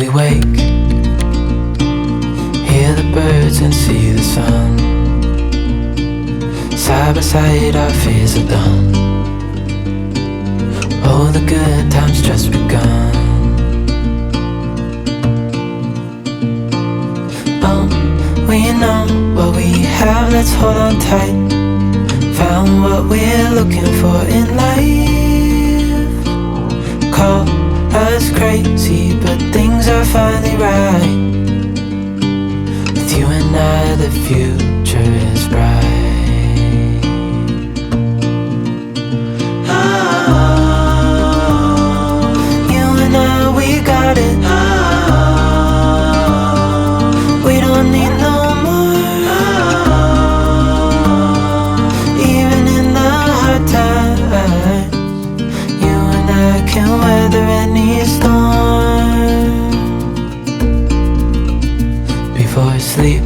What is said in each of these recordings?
we wake, hear the birds and see the sun. Side by side our fears are done. Oh, the good times just begun. We know what we have, let's hold on tight. Found what we're looking for in life. Call us crazy, but things are finally right. With you and I, the future is bright. Oh, you and I, we got it. Oh, we don't need no can weather any storm. Before I sleep,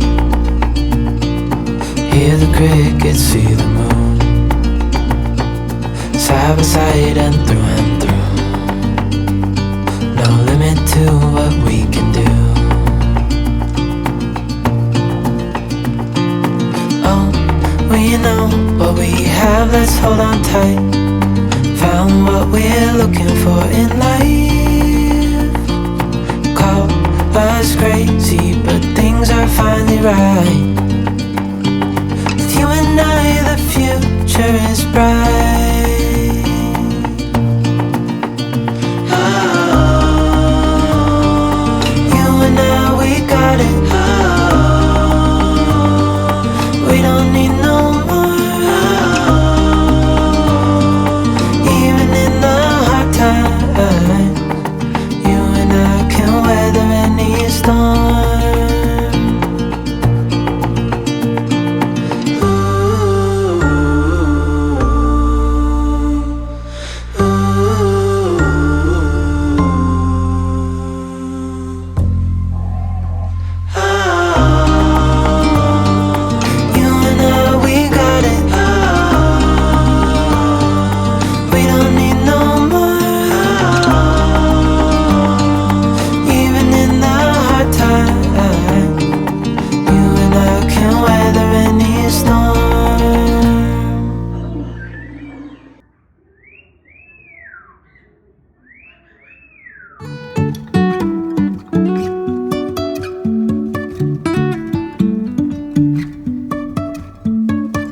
hear the crickets, see the moon. Side by side and through. No limit to what we can do. Oh, we know what we have, let's hold on tight. Found what we're looking for in life. Call us crazy, but things are finally right. With you and I, the future is bright. Oh, you and I, we got it. Oh, we don't need no more. You and I can weather any storm. You and I, we got it. We don't need no more.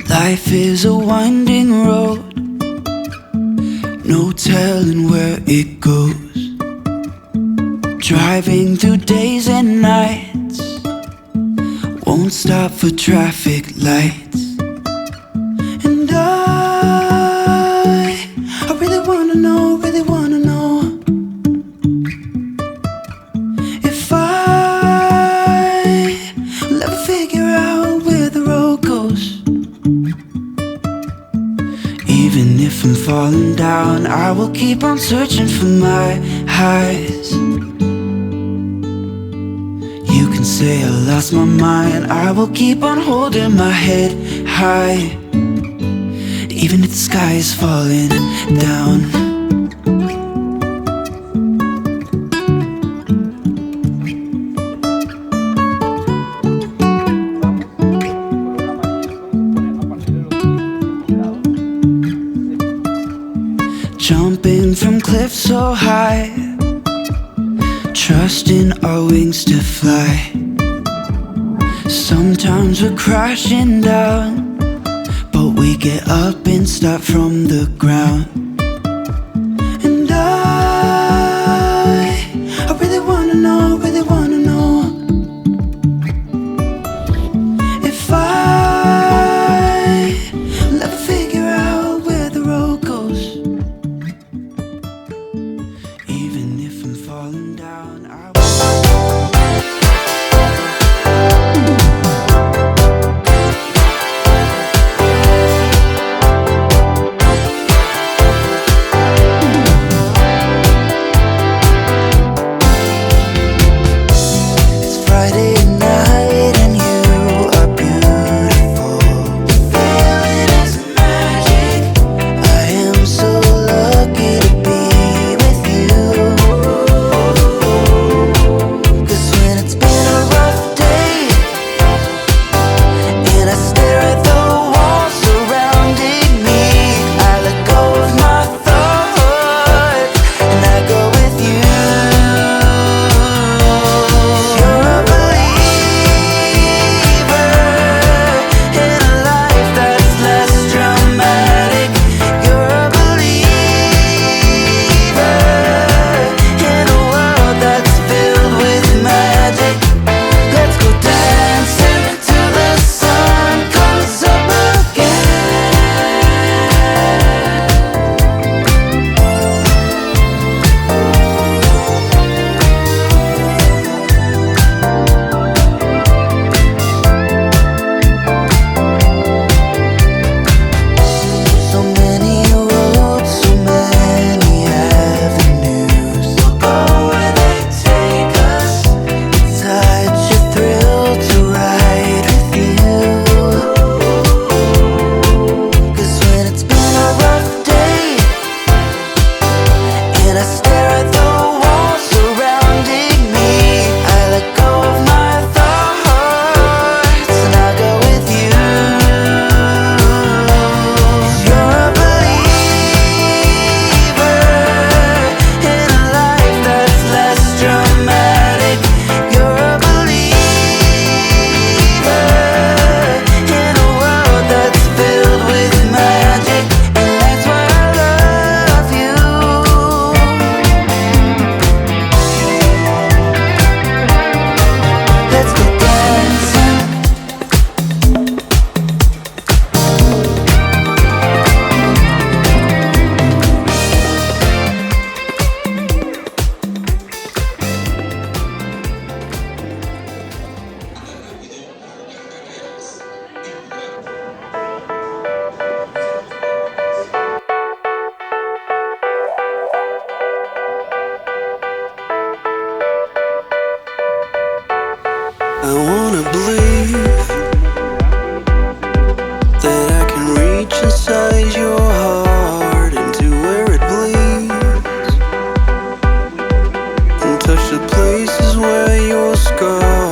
Life is a winding road, no telling where it goes. Driving through days and nights, won't stop for traffic lights. And I really wanna know, if I will ever figure out where the road goes. Even if I'm falling down, I will keep on searching for my highs. You can say I lost my mind, I will keep on holding my head high. Even if the sky is falling down. Jumping from cliffs so high, trusting our wings to fly. Sometimes we're crashing down, but we get up and start from the ground. And I really wanna know, if I will ever figure out where the road goes. Even if I'm falling down, I I wanna believe that I can reach inside your heart into where it bleeds and touch the places where your scars